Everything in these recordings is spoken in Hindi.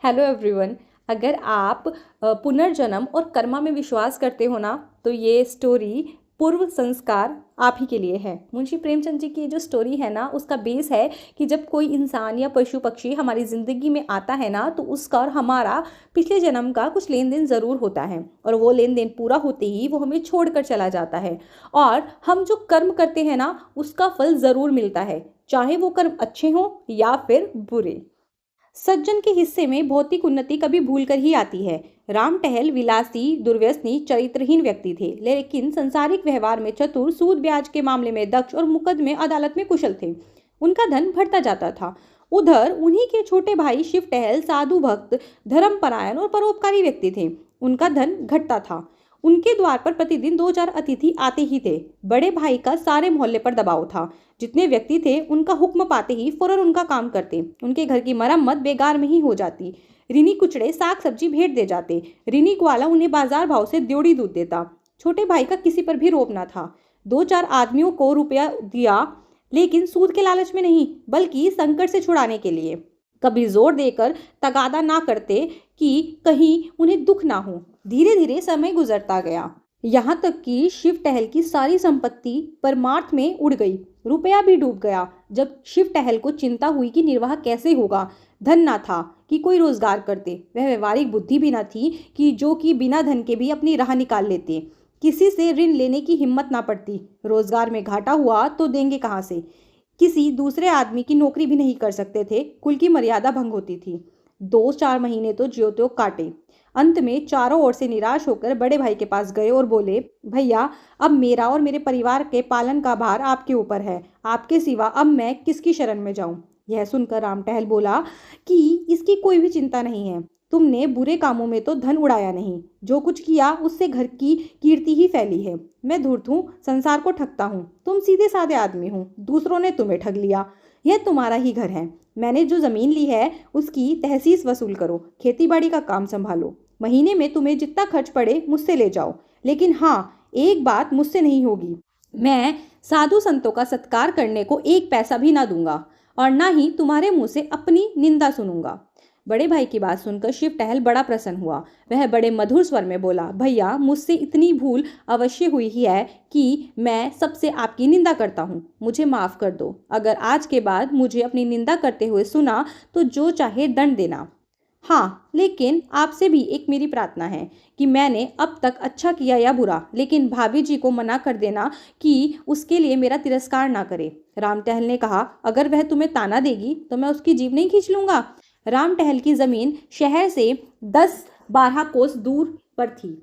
Hello everyone. अगर आप पुनर्जन्म और कर्मा में विश्वास करते हो ना, तो ये स्टोरी पूर्व संस्कार आप ही के लिए है। मुंशी प्रेमचंद जी की जो स्टोरी है ना, उसका बेस है कि जब कोई इंसान या पशु पक्षी हमारी ज़िंदगी में आता है ना, तो उसका और हमारा पिछले जन्म का कुछ लेन देन ज़रूर होता है, और वो लेन देन पूरा होते ही वो हमें छोड़कर चला जाता है। और हम जो कर्म करते हैं ना, उसका फल ज़रूर मिलता है, चाहे वो कर्म अच्छे हों या फिर बुरे। सज्जन के हिस्से में भौतिक उन्नति कभी भूल कर ही आती है। राम टहल विलासी, दुर्व्यसनी, चरित्रहीन व्यक्ति थे, लेकिन संसारिक व्यवहार में चतुर, सूद ब्याज के मामले में दक्ष और मुकदमे अदालत में कुशल थे। उनका धन बढ़ता जाता था। उधर उन्हीं के छोटे भाई शिव टहल साधु भक्त, धर्मपरायण और परोपकारी व्यक्ति थे। उनका धन घटता था। उनके द्वार पर प्रतिदिन दो चार अतिथि आते ही थे। बड़े भाई का सारे मोहल्ले पर दबाव था। जितने व्यक्ति थे, उनका हुक्म पाते ही फौरन उनका काम करते। उनके घर की मरम्मत बेगार में ही हो जाती। रिनी कुचड़े साग सब्जी भेंट दे जाते। रिनी ग्वाला उन्हें बाजार भाव से द्योड़ी दूध देता। छोटे भाई का किसी पर भी रोब ना था। दो चार आदमियों को रुपया दिया, लेकिन सूद के लालच में नहीं, बल्कि संकट से छुड़ाने के लिए। कभी जोर देकर तगादा ना करते कि कहीं उन्हें दुख ना हो। धीरे धीरे समय गुजरता गया, यहाँ तक कि शिव टहल की सारी संपत्ति परमार्थ में उड़ गई। रुपया भी डूब गया। जब शिव टहल को चिंता हुई कि निर्वाह कैसे होगा, धन ना था कि कोई रोजगार करते, वह व्यवहारिक बुद्धि भी ना थी कि बिना धन के भी अपनी राह निकाल लेते। किसी से ऋण लेने की हिम्मत ना पड़ती। रोजगार में घाटा हुआ तो देंगे कहाँ से। किसी दूसरे आदमी की नौकरी भी नहीं कर सकते थे, कुल की मर्यादा भंग होती थी। दो चार महीने तो ज्यों त्यों काटे। अंत में चारों ओर से निराश होकर बड़े भाई के पास गए और बोले, भैया, अब मेरा और मेरे परिवार के पालन का भार आपके ऊपर है। आपके सिवा अब मैं किसकी शरण में जाऊं। यह सुनकर राम टहल बोला कि इसकी कोई भी चिंता नहीं है। तुमने बुरे कामों में तो धन उड़ाया नहीं। जो कुछ किया उससे घर की कीर्ति ही फैली है। मैं धूर्त हूँ, संसार को ठगता हूँ। तुम सीधे साधे आदमी हो, दूसरों ने तुम्हें ठग लिया। यह तुम्हारा ही घर है। मैंने जो जमीन ली है उसकी तहसीस वसूल करो, खेती बाड़ी का काम संभालो। महीने में तुम्हें जितना खर्च पड़े मुझसे ले जाओ, लेकिन हाँ, एक बात मुझसे नहीं होगी। मैं साधु संतों का सत्कार करने को एक पैसा भी ना दूंगा, और ना ही तुम्हारे मुंह से अपनी निंदा सुनूंगा। बड़े भाई की बात सुनकर शिव टहल बड़ा प्रसन्न हुआ। वह बड़े मधुर स्वर में बोला, भैया, मुझसे इतनी भूल अवश्य हुई ही है कि मैं सबसे आपकी निंदा करता हूँ। मुझे माफ कर दो। अगर आज के बाद मुझे अपनी निंदा करते हुए सुना तो जो चाहे दंड देना। हाँ, लेकिन आपसे भी एक मेरी प्रार्थना है कि मैंने अब तक अच्छा किया या बुरा, लेकिन भाभी जी को मना कर देना कि उसके लिए मेरा तिरस्कार ना करे। राम टहल ने कहा, अगर वह तुम्हें ताना देगी तो मैं उसकी जीभ नहीं खींच लूंगा। राम टहल की जमीन शहर से 10-12 कोस दूर पर थी।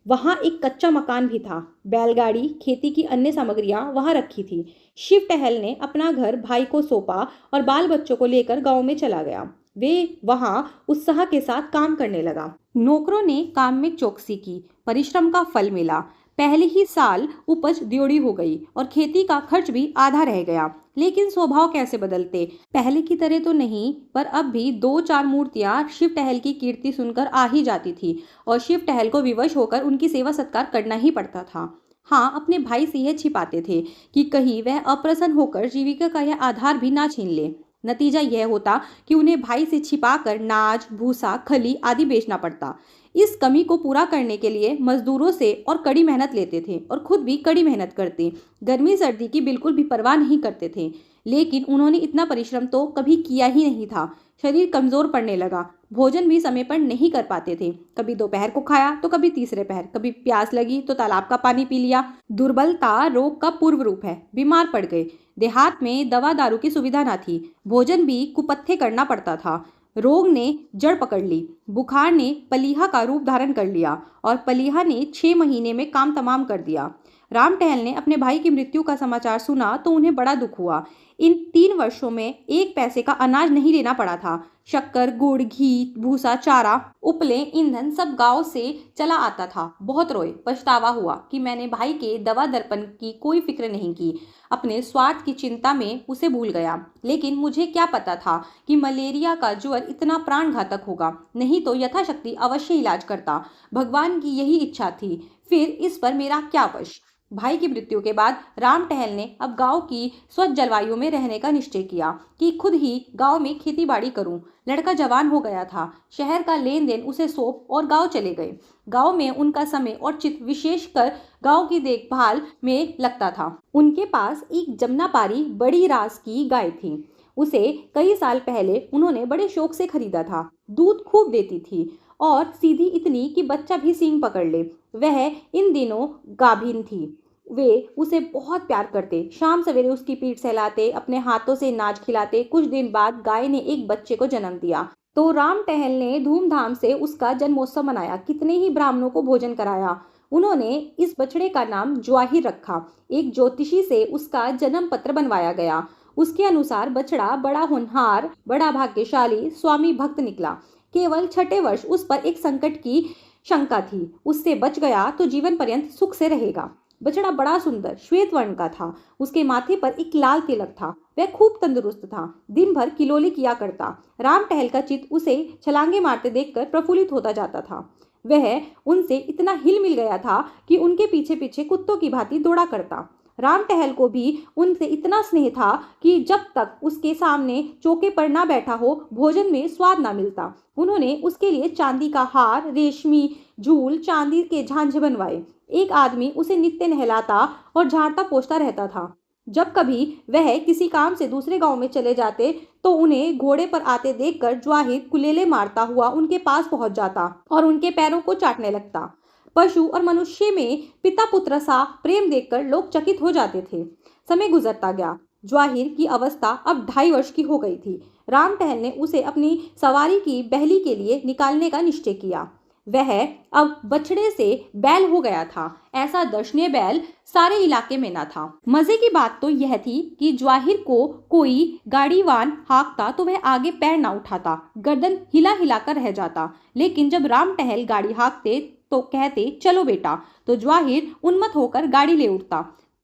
वहां एक कच्चा मकान भी था। बैलगाड़ी, खेती की अन्य सामग्रियां वहां रखी थी। शिव टहल ने अपना घर भाई को सौंपा और बाल बच्चों को लेकर गांव में चला गया। वे वहां उत्साह के साथ काम करने लगा। नौकरों ने काम में चौकसी की। परिश्रम का फल मिला। पहले ही साल उपज द्योड़ी हो गई और खेती का खर्च भी आधा रह गया। लेकिन स्वभाव कैसे बदलते। पहले की तरह तो नहीं, पर अब भी दो चार मूर्तियां शिव टहल की कीर्ति सुनकर आ ही जाती थी, और शिव टहल को विवश होकर उनकी सेवा सत्कार करना ही पड़ता था। हाँ, अपने भाई से यह छिपाते थे कि कहीं वह अप्रसन्न होकर जीविका का यह आधार भी ना छीन ले। नतीजा यह होता कि उन्हें भाई से छिपाकर नाज, भूसा, खली आदि बेचना पड़ता। इस कमी को पूरा करने के लिए मजदूरों से और कड़ी मेहनत लेते थे, और खुद भी कड़ी मेहनत करते। गर्मी सर्दी की बिल्कुल भी परवाह नहीं करते थे। लेकिन उन्होंने इतना परिश्रम तो कभी किया ही नहीं था। शरीर कमजोर पड़ने लगा। भोजन भी समय पर नहीं कर पाते थे। कभी दोपहर को खाया तो कभी तीसरे पहर। कभी प्यास लगी तो तालाब का पानी पी लिया। दुर्बलता रोग का पूर्व रूप है। बीमार पड़ गए। देहात में दवा दारू की सुविधा न थी। भोजन भी कुपत्थे करना पड़ता था। रोग ने जड़ पकड़ ली। बुखार ने पलीहा का रूप धारण कर लिया, और पलीहा ने 6 महीने में काम तमाम कर दिया। राम टहल ने अपने भाई की मृत्यु का समाचार सुना तो उन्हें बड़ा दुख हुआ। इन 3 वर्षों में एक पैसे का अनाज नहीं लेना पड़ा था। शक्कर, गुड़, घी, भूसा, चारा, उपले, ईंधन सब गांव से चला आता था। बहुत रोए, पछतावा हुआ कि मैंने भाई के दवा दर्पण की कोई फिक्र नहीं की। अपने स्वार्थ की चिंता में उसे भूल गया। लेकिन मुझे क्या पता था कि मलेरिया का ज्वर इतना प्राण घातक होगा। नहीं तो यथाशक्ति अवश्य इलाज करता। भगवान की यही इच्छा थी, फिर इस पर मेरा क्या वश। भाई की मृत्यु के बाद राम टहल ने अब गांव की स्वच्छ जलवायु में रहने का निश्चय किया कि खुद ही गांव में खेती बाड़ी करूं। लड़का जवान हो गया था। शहर का लेन देन उसे सौंप और गांव चले गए। गांव में उनका समय और चित्त विशेषकर गांव की देखभाल में लगता था। उनके पास एक जमुनापारी बड़ी रास की गाय थी। उसे कई साल पहले उन्होंने बड़े शौक से खरीदा था। दूध खूब देती थी और सीधी इतनी कि बच्चा भी सींग पकड़ ले। वह इन दिनों गाभिन थी। वे उसे बहुत प्यार करते। शाम सवेरे उसकी पीठ सहलाते, अपने हाथों से नाज खिलाते। कुछ दिन बाद गाय ने एक बच्चे को जन्म दिया तो राम टहल ने धूमधाम से उसका जन्मोत्सव मनाया। कितने ही ब्राह्मणों को भोजन कराया। उन्होंने इस बछड़े का नाम ज्वाहिर रखा। एक ज्योतिषी से उसका जन्म पत्र बनवाया गया। उसके अनुसार बछड़ा बड़ा होनहार, बड़ा भाग्यशाली, स्वामी भक्त निकला। केवल छठे वर्ष उस पर एक संकट की शंका थी। उससे बच गया तो जीवन पर्यंत सुख से रहेगा। बछड़ा बड़ा सुंदर श्वेत वर्ण का था। उसके माथे पर एक लाल तिलक था। वह खूब तंदुरुस्त था। दिन भर किलोली किया करता। राम टहल का चित्त उसे छलांगे मारते देखकर प्रफुल्लित होता जाता था। वह उनसे इतना हिल मिल गया था कि उनके पीछे पीछे कुत्तों की भांति दौड़ा करता। राम टहल को भी उनसे इतना स्नेह था कि जब तक उसके सामने चौके पर ना बैठा हो भोजन में स्वाद ना मिलता। उन्होंने उसके लिए चांदी का हार, रेशमी झूल, चांदी के झांझे बनवाए। एक आदमी उसे नित्य नहलाता और झाड़ता पोछता रहता था। जब कभी वह किसी काम से दूसरे गांव में चले जाते तो उन्हें घोड़े पर आते देखकर ज्वाहिर कुलेले मारता हुआ उनके पास पहुंच जाता और उनके पैरों को चाटने लगता। पशु और मनुष्य में पिता पुत्र सा प्रेम देखकर लोग चकित हो जाते थे। समय गुजरता गया। ज्वाहिर की अवस्था अब 2.5 वर्ष की हो गई थी। राम टहल ने उसे अपनी सवारी की बहली के लिए निकालने का निश्चय किया। वह अब बछड़े से बैल हो गया था। ऐसा दर्शनीय बैल सारे इलाके में न था। मजे की बात तो यह थी कि ज्वाहिर को कोई गाड़ीवान हाँकता तो वह आगे पैर न उठाता, गर्दन हिला हिलाकर रह जाता। लेकिन जब राम टहल गाड़ी हाँकते तो कहते चलो बेटा, तो ज्वाहिर उन्मत्त होकर गाड़ी ले उठता।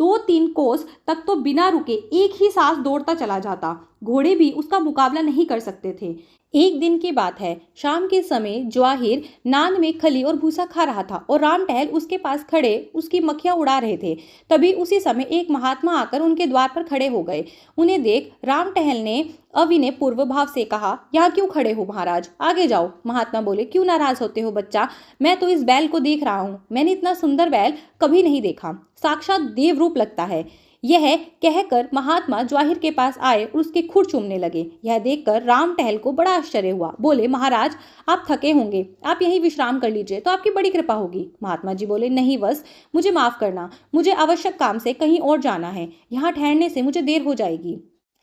2-3 कोस तक तो बिना रुके एक ही सांस दौड़ता चला जाता। घोड़े भी उसका मुकाबला नहीं कर सकते थे। एक दिन की बात है। शाम के समय ज्वाहिर नांद में खली और भूसा खा रहा था और राम टहल उसके पास खड़े उसकी मक्खियां उड़ा रहे थे। तभी उसी समय एक महात्मा आकर उनके द्वार पर खड़े हो गए। उन्हें देख राम टहल ने अविनय पूर्व भाव से कहा, यहाँ क्यों खड़े हो महाराज, आगे जाओ। महात्मा बोले, क्यों नाराज होते हो बच्चा, मैं तो इस बैल को देख रहा हूँ। मैंने इतना सुंदर बैल कभी नहीं देखा, साक्षात देव रूप लगता है। यह कहकर महात्मा ज्वाहिर के पास आए और उसके खुर चूमने लगे। यह देखकर राम टहल को बड़ा आश्चर्य हुआ। बोले, महाराज आप थके होंगे, आप यहीं विश्राम कर लीजिए तो आपकी बड़ी कृपा होगी। महात्मा जी बोले, नहीं बस मुझे माफ करना, मुझे आवश्यक काम से कहीं और जाना है, यहाँ ठहरने से मुझे देर हो जाएगी।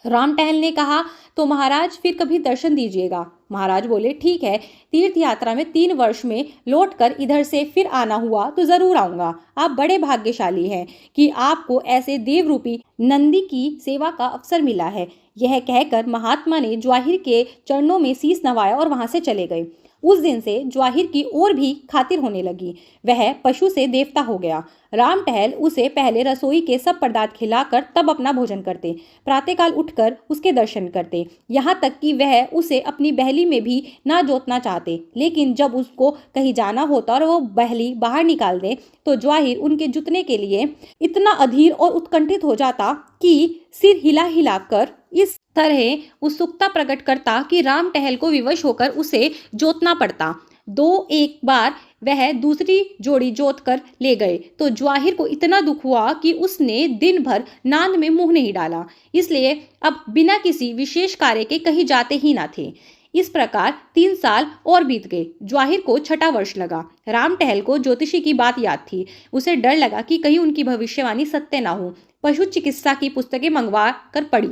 राम टहल ने कहा, तो महाराज फिर कभी दर्शन दीजिएगा। महाराज बोले, ठीक है, तीर्थ यात्रा में 3 वर्ष में लौटकर इधर से फिर आना हुआ तो जरूर आऊंगा। आप बड़े भाग्यशाली हैं कि आपको ऐसे देवरूपी नंदी की सेवा का अवसर मिला है। यह कहकर महात्मा ने ज्वाहिर के चरणों में शीस नवाया और वहां से चले गए। उस दिन से ज्वाहिर की और भी खातिर होने लगी। वह पशु से देवता हो गया। राम टहल उसे पहले रसोई के सब पदार्थ खिलाकर तब अपना भोजन करते। प्रातःकाल उठकर उसके दर्शन करते। यहाँ तक कि वह उसे अपनी बहली में भी ना जोतना चाहते। लेकिन जब उसको कहीं जाना होता और वो बहली बाहर निकाल दे तो ज्वाहिर उनके जुतने के लिए इतना अधीर और उत्कंठित हो जाता कि सिर हिला हिलाकर इस तरह उत्सुकता प्रकट करता कि राम टहल को विवश होकर उसे जोतना पड़ता। 2-1 बार वह दूसरी जोड़ी जोत कर ले गए तो ज्वाहिर को इतना दुख हुआ कि उसने दिन भर नांद में मुंह नहीं डाला। इसलिए अब बिना किसी विशेष कार्य के कहीं जाते ही ना थे। इस प्रकार 3 साल और बीत गए। ज्वाहिर को 6ठा वर्ष लगा। राम टहल को ज्योतिषी की बात याद थी। उसे डर लगा कि कहीं उनकी भविष्यवाणी सत्य ना हो। पशु चिकित्सा की पुस्तकें मंगवा कर पढ़ी।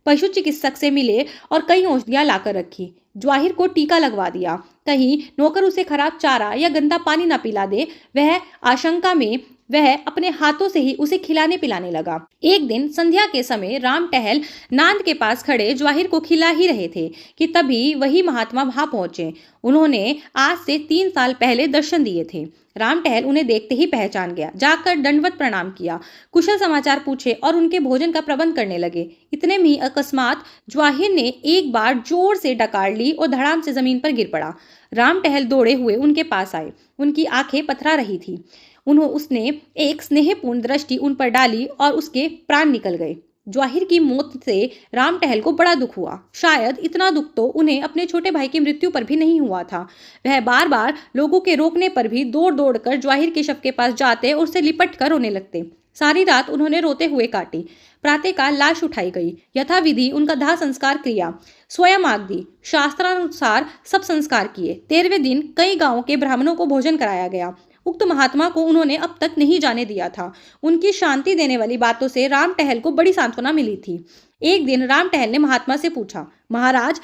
पशु चिकित्सक से मिले और कई औषधियां लाकर रखी। ज्वाहिर को टीका लगवा दिया। कहीं नौकर उसे खराब चारा या गंदा पानी न पिला दे, वह आशंका में वह अपने हाथों से ही उसे खिलाने पिलाने लगा। एक दिन संध्या के समय राम टहल नांद के पास खड़े ज्वाहिर को खिला ही रहे थे कि तभी वही महात्मा वहां पहुंचे। उन्होंने आज से 3 साल पहले दर्शन दिए थे। राम टहल उन्हें देखते ही पहचान गया। जाकर दंडवत प्रणाम किया, कुशल समाचार पूछे और उनके भोजन का प्रबंध करने लगे। इतने में ही अकस्मात ज्वाहिर ने एक बार जोर से डकार ली और धड़ाम से जमीन पर गिर पड़ा। राम टहल दौड़े हुए उनके पास आए। उनकी आंखें पथरा रही थी। उसने एक स्नेहपूर्ण दृष्टि उन पर डाली और उसके प्राण निकल गए। जवाहिर की मौत से राम टहल को बड़ा दुख हुआ। शायद इतना दुख तो उन्हें अपने छोटे भाई की मृत्यु पर भी नहीं हुआ था। वह बार बार लोगों के रोकने पर भी दौड़ दौड़ कर जवाहिर के शव के पास जाते और उसे लिपट कर रोने लगते। सारी रात उन्होंने रोते हुए काटी। प्रातःकाल लाश उठाई गई। यथाविधि उनका दाह संस्कार किया। स्वयं आग दी। शास्त्रानुसार सब संस्कार किए। 13वें दिन कई गांवों के ब्राह्मणों को भोजन कराया गया। उक्त महात्मा को उन्होंने अब तक नहीं जाने दिया था। उनकी शांति देने वाली बातों से राम टहल को बड़ी सांत्वना मिली थी। एक दिन राम टहल ने महात्मा से पूछा, महाराज,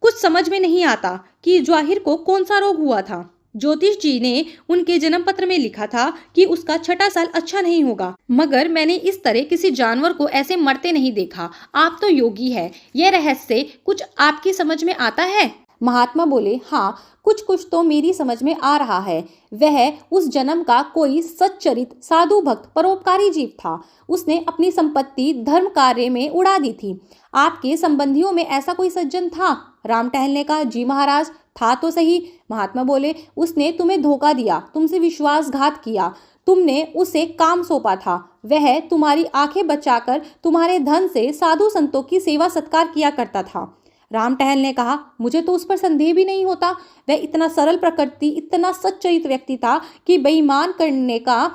कुछ समझ में नहीं आता कि जवाहिर को कौन सा रोग हुआ था। ज्योतिष जी ने उनके जन्म पत्र में लिखा था कि उसका छठा साल अच्छा नहीं होगा, मगर मैंने इस तरह किसी जानवर को ऐसे मरते नहीं देखा। आप तो योगी है, यह रहस्य कुछ आपकी समझ में आता है? महात्मा बोले, हाँ, कुछ कुछ तो मेरी समझ में आ रहा है। वह उस जन्म का कोई सच्चरित साधु भक्त परोपकारी जीव था। उसने अपनी संपत्ति धर्म कार्य में उड़ा दी थी। आपके संबंधियों में ऐसा कोई सज्जन था? राम टहल ने कहा, जी महाराज, था तो सही। महात्मा बोले, उसने तुम्हें धोखा दिया, तुमसे विश्वासघात किया। तुमने उसे काम सौंपा था। वह तुम्हारी आंखें बचाकर तुम्हारे धन से साधु संतों की सेवा सत्कार किया करता था। राम टहल ने कहा, मुझे तो उस पर संदेह भी नहीं होता। वह इतना सरल प्रकृति, इतना सच्चरित व्यक्ति था कि बेईमान करने का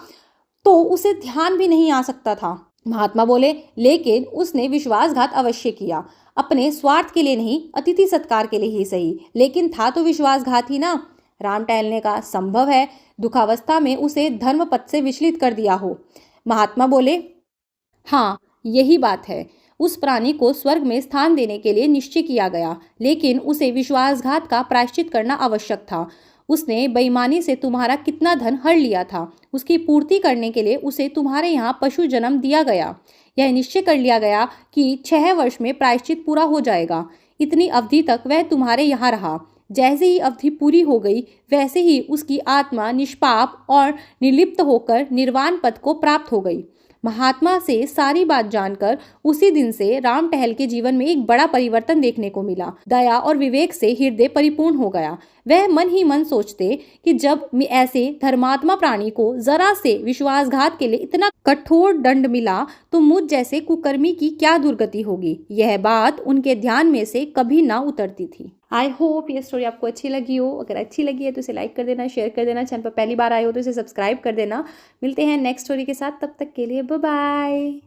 तो उसे ध्यान भी नहीं आ सकता था। महात्मा बोले, लेकिन उसने विश्वासघात अवश्य किया। अपने स्वार्थ के लिए नहीं, अतिथि सत्कार के लिए ही सही, लेकिन था तो विश्वासघात ही ना। राम टहल ने कहा, संभव है दुखावस्था में उसे धर्म पथ से विचलित कर दिया हो। महात्मा बोले, हाँ, यही बात है। उस प्राणी को स्वर्ग में स्थान देने के लिए निश्चय किया गया, लेकिन उसे विश्वासघात का प्रायश्चित करना आवश्यक था। उसने बेईमानी से तुम्हारा कितना धन हड़ लिया था। उसकी पूर्ति करने के लिए उसे तुम्हारे यहाँ पशु जन्म दिया गया। यह निश्चय कर लिया गया कि 6 वर्ष में प्रायश्चित पूरा हो जाएगा। इतनी अवधि तक वह तुम्हारे यहाँ रहा। जैसे ही अवधि पूरी हो गई, वैसे ही उसकी आत्मा निष्पाप और निर्लिप्त होकर निर्वाण पद को प्राप्त हो गई। महात्मा से सारी बात जानकर उसी दिन से राम टहल के जीवन में एक बड़ा परिवर्तन देखने को मिला। दया और विवेक से हृदय परिपूर्ण हो गया। वह मन ही मन सोचते कि जब ऐसे धर्मात्मा प्राणी को जरा से विश्वासघात के लिए इतना कठोर दंड मिला, तो मुझ जैसे कुकर्मी की क्या दुर्गति होगी। यह बात उनके ध्यान में से कभी ना उतरती थी। आई होप ये स्टोरी आपको अच्छी लगी हो। अगर अच्छी लगी है तो इसे लाइक कर देना, शेयर कर देना। चैनल पर पहली बार आए हो तो इसे सब्सक्राइब कर देना। मिलते हैं नेक्स्ट स्टोरी के साथ, तब तक के लिए बाय बाय।